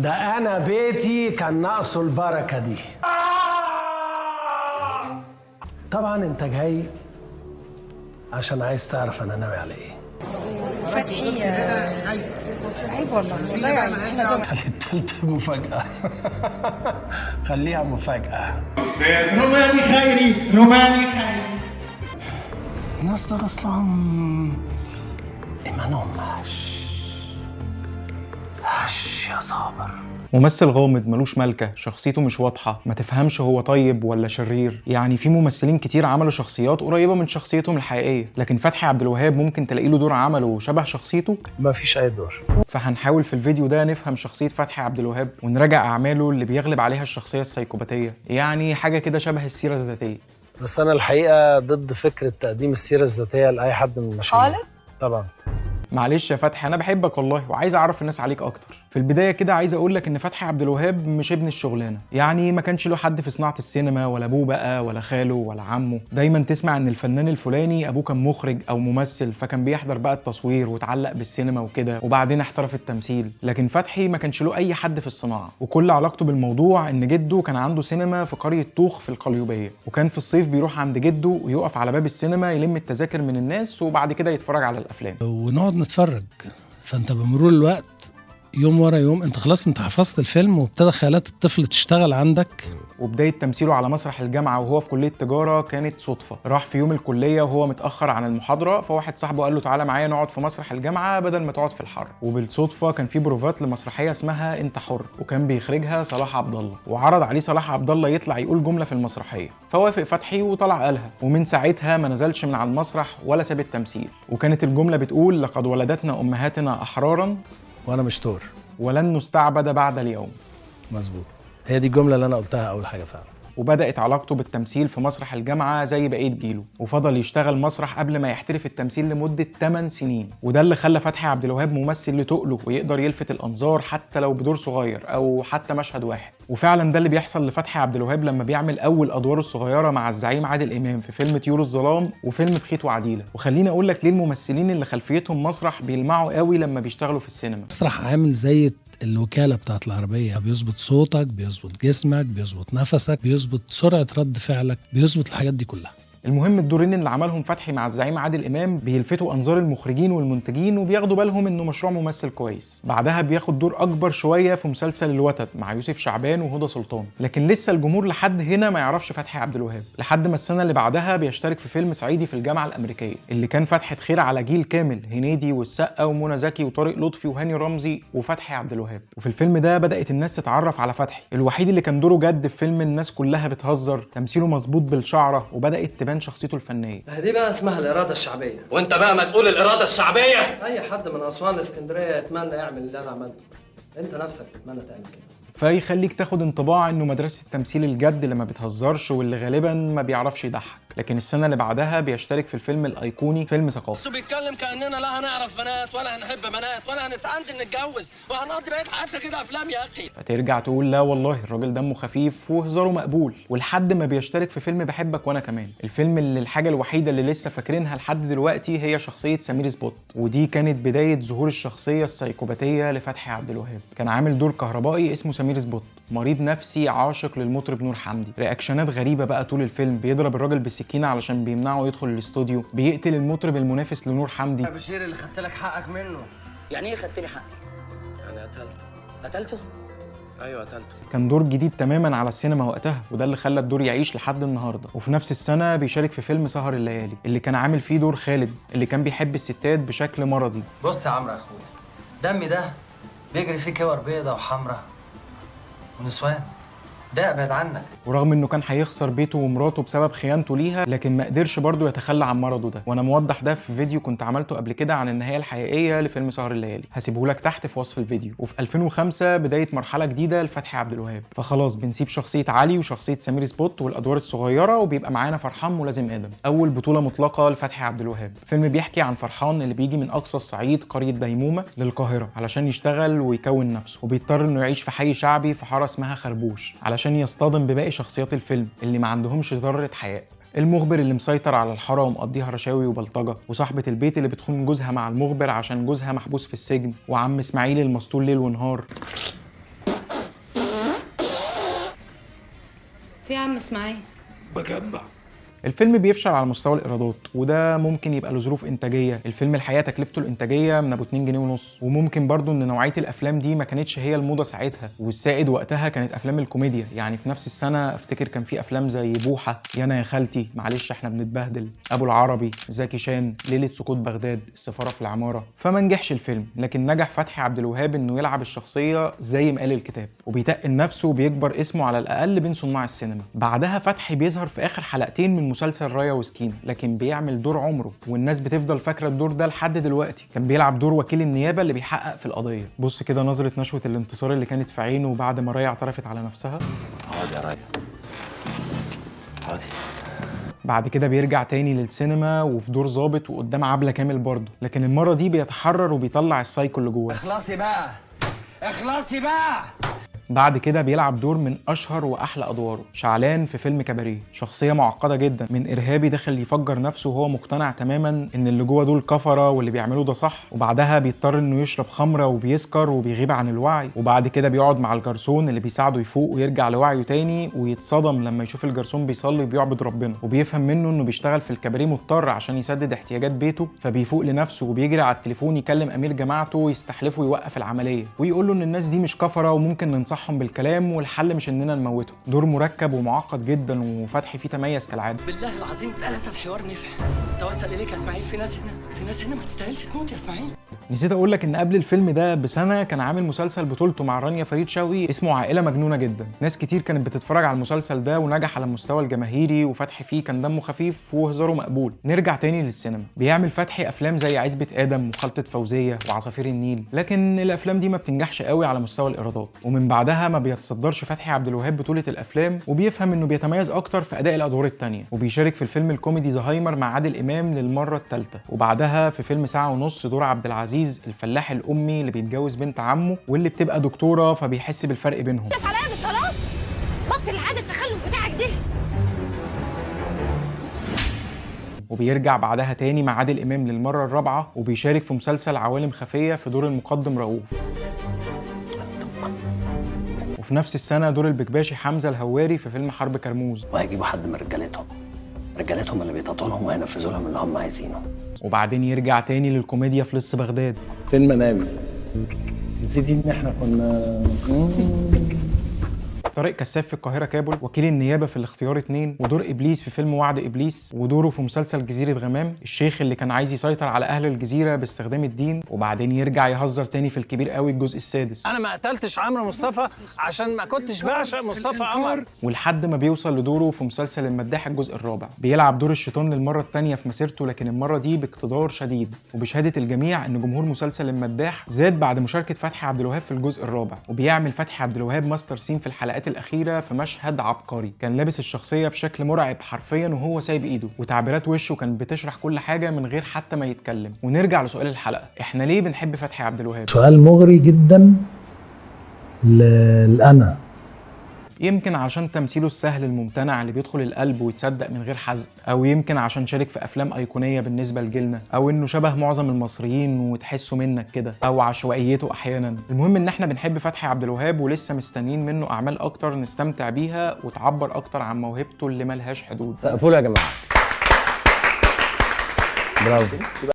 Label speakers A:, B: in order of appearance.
A: ده انا بيتي كان ناقصه البركه دي. طبعا انت جاي عشان عايز تعرف انا ناوي على ايه.
B: فتحي عيب والله عيب.
A: خلي التالتة مفاجأة. خليها مفاجأة.
C: روماني خيري، روماني خيري.
A: الناس اصلا ايمانهم هش يا صابر.
D: ممثل غامض ملوش ملكة، شخصيته مش واضحة، ما تفهمش هو طيب ولا شرير. يعني في ممثلين كتير عملوا شخصيات قريبة من شخصيتهم الحقيقية، لكن فتحي عبد الوهاب ممكن تلاقي له دور عمله شبه شخصيته.
A: مفيش اي دور.
D: فهنحاول في الفيديو ده نفهم شخصية فتحي عبد الوهاب ونراجع أعماله اللي بيغلب عليها الشخصية السايكوباتية، يعني حاجة كده شبه السيرة الذاتية.
A: بس انا الحقيقة ضد فكرة تقديم السيرة الذاتية لأي حد من المشاهير.
B: خالص؟
A: طبعا. معلش
D: يا فتحي انا بحبك والله وعايز اعرف الناس عليك اكتر. في البدايه كده عايز اقول لك ان فتحي عبد الوهاب مش ابن الشغلانه، يعني ما كانش له حد في صناعه السينما، ولا ابوه بقى ولا خاله ولا عمه. دايما تسمع ان الفنان الفلاني ابوه كان مخرج او ممثل، فكان بيحضر بقى التصوير وتعلق بالسينما وكده، وبعدين احترف التمثيل. لكن فتحي ما كانش له اي حد في الصناعه، وكل علاقته بالموضوع ان جده كان عنده سينما في قريه طوخ في القليوبيه، وكان في الصيف بيروح عند جده ويقف على باب السينما يلم التذاكر من الناس وبعد كده يتفرج على الافلام
E: ونقعد نتفرج. فانت بمرور الوقت يوم ورا يوم انت خلاص انت حفظت الفيلم، وابتدى خيالات الطفل تشتغل عندك.
D: وبداية تمثيله على مسرح الجامعة وهو في كلية تجارة كانت صدفة. راح في يوم الكلية وهو متأخر عن المحاضرة، فواحد صاحبه قال له تعالى معايا نقعد في مسرح الجامعة بدل ما تقعد في الحر. وبالصدفة كان في بروفات لمسرحية اسمها انت حر، وكان بيخرجها صلاح عبد الله، وعرض عليه صلاح عبد الله يطلع يقول جملة في المسرحية، فوافق فتحي وطلع قالها، ومن ساعتها ما نزلش من على المسرح ولا ساب التمثيل. وكانت الجملة بتقول لقد ولدتنا أمهاتنا أحرارا
A: وانا مش تور
D: ولن نستعبد بعد اليوم.
A: مظبوط، هي دي الجملة اللي انا قلتها اول حاجة فعلا.
D: وبدأت علاقته بالتمثيل في مسرح الجامعة زي بقية جيله، وفضل يشتغل مسرح قبل ما يحترف التمثيل لمدة 8 سنين. وده اللي خلى فتحي عبد الوهاب ممثل لتقله ويقدر يلفت الأنظار حتى لو بدور صغير أو حتى مشهد واحد. وفعلا ده اللي بيحصل لفتحي عبد الوهاب لما بيعمل أول أدواره الصغيرة مع الزعيم عادل إمام في فيلم طيور الظلام وفيلم بخيت وعديلة. وخليني أقول لك ليه الممثلين اللي خلفيتهم مسرح بيلمعوا قوي لما بيشتغلوا في السينما.
E: مسرح عامل زي الوكالة بتاعت العربية، بيظبط صوتك، بيظبط جسمك، بيظبط نفسك، بيظبط سرعة رد فعلك، بيظبط الحاجات دي كلها.
D: المهم الدورين اللي عملهم فتحي مع الزعيم عادل امام بيلفتوا انظار المخرجين والمنتجين وبياخدوا بالهم انه مشروع ممثل كويس. بعدها بياخد دور اكبر شويه في مسلسل الوتد مع يوسف شعبان وهدى سلطان، لكن لسه الجمهور لحد هنا ما يعرفش فتحي عبد الوهاب، لحد ما السنه اللي بعدها بيشترك في فيلم صعيدي في الجامعه الامريكيه اللي كان فتحه خير على جيل كامل، هنيدي والسقا ومنى زكي وطارق لطفي وهاني رمزي وفتحي عبد الوهاب. وفي الفيلم ده بدات الناس تتعرف على فتحي، الوحيد اللي كان دوره جد في فيلم الناس كلها بتهزر، تمثيله مظبوط بالشعره، وبدات تبان شخصيته الفنيه.
F: دي بقى اسمها الإرادة الشعبية.
G: وانت بقى مسؤول الإرادة الشعبية؟
F: أي حد من أسوان لإسكندرية يتمنى يعمل اللي أنا عملته. أنت نفسك تتمنى تعمل كده.
D: فيخليك تاخد انطباع انه مدرسة التمثيل الجد اللي ما بتهزرش واللي غالبا ما بيعرفش يضحك. لكن السنة اللي بعدها بيشترك في الفيلم الأيقوني فيلم ثقافي.
G: بيتكلم كأننا لا هنعرف بنات ولا هنحب بنات ولا هنتعندل نتجوز وهنقضي بقية حياتنا كده أفلام يا أخي.
D: فترجع تقول لا والله الراجل دمه خفيف وهزاره مقبول، ولحد ما بيشترك في فيلم بحبك وأنا كمان، الفيلم اللي الحاجة الوحيدة اللي لسه فاكرينها لحد دلوقتي هي شخصية سمير سبوت، ودي كانت بداية ظهور الشخصية السايكوباتية لفتحي عبد الوهاب. كان عامل دور كهربائي اسمه سمير سبوت، مريض نفسي عاشق للمطرب نور حمدي. رياكشنات غريبه بقى طول الفيلم، بيضرب الراجل بالسكينه علشان بيمنعه يدخل الاستوديو، بيقتل المطرب المنافس لنور حمدي.
F: يا بشير اللي خدت لك حقك منه.
G: يعني إيه خدت لي حقي؟
F: يعني قتلته.
G: قتلته؟
F: أيوه قتلته.
D: كان دور جديد تماما على السينما وقتها، وده اللي خلى الدور يعيش لحد النهارده. وفي نفس السنه بيشارك في فيلم سهر الليالي اللي كان عامل فيه دور خالد اللي كان بيحب الستات بشكل مرضي.
F: بص يا عمرو يا أخويا، دمي ده بيجري فيه كور بيضة وحمرا ونسوان، ده ابعد عنك.
D: ورغم انه كان هيخسر بيته ومراته بسبب خيانته ليها، لكن ما قدرش برضه يتخلى عن مرضه ده، وانا موضح ده في فيديو كنت عملته قبل كده عن النهايه الحقيقيه لفيلم سهر الليالي، هسيبه لك تحت في وصف الفيديو. وفي 2005 بدايه مرحله جديده لفتحي عبد الوهاب، فخلاص بنسيب شخصيه علي وشخصيه سمير سبوت والادوار الصغيره، وبيبقى معانا فرحان ملازم ادم، اول بطوله مطلقه لفتحي عبد الوهاب. فيلم بيحكي عن فرحان اللي بيجي من اقصى الصعيد قريه ديمومه للقاهره علشان يشتغل ويكون نفسه، وبيضطر انه يعيش في حي شعبي في حاره اسمها خربوش علشان يصطدم بباقي شخصيات الفيلم اللي ما عندهمش ذرة حياء. المخبر اللي مسيطر على الحارة ومقضيها رشاوي وبلطجة، وصاحبة البيت اللي بتخون جوزها مع المخبر عشان جوزها محبوس في السجن، وعم اسماعيل المسطول ليل ونهار.
B: في عم اسماعيل
C: بجمع.
D: الفيلم بيفشل على مستوى الايرادات، وده ممكن يبقى له ظروف انتاجيه. الفيلم الحقيقه تكلفته الانتاجيه من ابو 2 جنيه ونص، وممكن برضو ان نوعيه الافلام دي ما كانتش هي الموضه ساعتها، والسائد وقتها كانت افلام الكوميديا. يعني في نفس السنه افتكر كان في افلام زي بوحه، يانا يا خالتي، معلش احنا بنتبهدل، ابو العربي، زكي شان، ليله سقوط بغداد، السفاره في العماره. فما نجحش الفيلم، لكن نجح فتحي عبد الوهاب انه يلعب الشخصيه زي ما قال الكتاب، وبيتقل نفسه وبيكبر اسمه على الاقل بين صناع السينما. بعدها فتحي بيظهر في اخر حلقتين من مسلسل رايا وسكينة، لكن بيعمل دور عمره، والناس بتفضل فاكره الدور ده لحد دلوقتي. كان بيلعب دور وكيل النيابه اللي بيحقق في القضيه. بص كده نظره نشوه الانتصار اللي كانت في عينه بعد ما رايا اعترفت على نفسها.
H: اقعد يا رايا، اقعدي.
D: بعد كده بيرجع تاني للسينما وفي دور ظابط وقدام عبلة كامل برضه، لكن المره دي بيتحرر وبيطلع السايكو اللي جواه.
G: اخلصي بقى، اخلصي بقى.
D: بعد كده بيلعب دور من اشهر واحلى ادواره، شعلان في فيلم كباريه، شخصيه معقده جدا من ارهابي داخل يفجر نفسه وهو مقتنع تماما ان اللي جوه دول كفره واللي بيعملوه ده صح، وبعدها بيضطر انه يشرب خمره وبيسكر وبيغيب عن الوعي، وبعد كده بيقعد مع الجرسون اللي بيساعده يفوق ويرجع لوعيه تاني، ويتصدم لما يشوف الجرسون بيصلي وبيعبد ربنا، وبيفهم منه انه بيشتغل في الكباريه مضطر عشان يسدد احتياجات بيته، فبيفوق لنفسه وبيجري على التليفون يكلم امير جماعته ويستحلفه يوقف العمليه، ويقول له ان الناس دي مش كفره وممكن ننصحهم بالكلام والحل مش اننا نموته. دور مركب ومعقد جدا، وفتحي فيه تميز كالعاده.
G: بالله العظيم ثلاثة الحوار نفع. توسل اليك يا اسماعيل، في ناس هنا ما تستاهلش تموت يا اسماعيل.
D: نسيت اقول لك ان قبل الفيلم ده بسنه كان عامل مسلسل بطولته مع رانيا فريد شوقي اسمه عائله مجنونه جدا. ناس كتير كانت بتتفرج على المسلسل ده ونجح على المستوى الجماهيري، وفتحي فيه كان دمه خفيف وهزاره مقبول. نرجع تاني للسينما، بيعمل فتحي افلام زي عزبة ادم وخلطه فوزيه وعصافير النيل، لكن الافلام دي ما بتنجحش قوي على مستوى الايرادات، ومن بعدها ما بيتصدرش فتحي عبد الوهاب بطوله الافلام، وبيفهم انه بيتميز اكتر في اداء الادوار التانيه، وبيشارك في الفيلم الكوميدي زهايمر مع عادل امام للمره الثالثه، وبعدها في فيلم ساعه ونص دور عبد العزيز الفلاح الامي اللي بيتجوز بنت عمه واللي بتبقى دكتوره، فبيحس بالفرق بينهم.
B: عليا بالطلاق، بطل العاده التخلف بتاعك ده.
D: وبيرجع بعدها تاني مع عادل امام للمره الرابعه، وبيشارك في مسلسل عوالم خفيه في دور المقدم رؤوف. وفي نفس السنه دور البكباشي حمزه الهواري في فيلم حرب كرموز.
H: وهيجيبوا حد من رجالتهم اللي بيطاطوا لهم وهينفذوا لهم اللي هم عايزينه.
D: وبعدين يرجع تاني للكوميديا في لص بغداد.
A: فين منامي؟ نسيتي ان احنا كنا
D: طارق كساب في القاهرة كابل، وكيل النيابة في الاختيار 2، ودور إبليس في فيلم وعد إبليس، ودوره في مسلسل جزيرة غمام، الشيخ اللي كان عايز يسيطر على أهل الجزيرة باستخدام الدين، وبعدين يرجع يهزر تاني في الكبير قوي الجزء السادس.
I: أنا ما قتلتش عمرو مصطفى عشان ما كنتش بعشق مصطفى عمر.
D: ولحد ما بيوصل لدوره في مسلسل المداح الجزء الرابع، بيلعب دور الشيطان للمرة الثانية في مسيرته، لكن المرة دي باقتدار شديد، وبشهادة الجميع إن جمهور مسلسل المداح زاد بعد مشاركة فتحي عبد الوهاب في الجزء الرابع، وبيعمل فتحي عبد الوهاب ماستر سين في الحلقات الأخيرة في مشهد عبقري، كان لابس الشخصيه بشكل مرعب حرفيا وهو سايب ايده، وتعبيرات وشه كانت بتشرح كل حاجه من غير حتى ما يتكلم. ونرجع لسؤال الحلقه، احنا ليه بنحب فتحي عبد الوهاب؟
E: سؤال مغري جدا لأنا.
D: يمكن عشان تمثيله السهل الممتنع اللي بيدخل القلب ويتصدق من غير حزق، او يمكن عشان شارك في افلام ايقونيه بالنسبه لجيلنا، او انه شبه معظم المصريين وتحسه منك كده، او عشوائيته احيانا. المهم ان احنا بنحب فتحي عبد الوهاب ولسه مستنيين منه اعمال اكتر نستمتع بيها وتعبر اكتر عن موهبته اللي ملهاش حدود.
F: سقفوا له يا جماعه. برافو.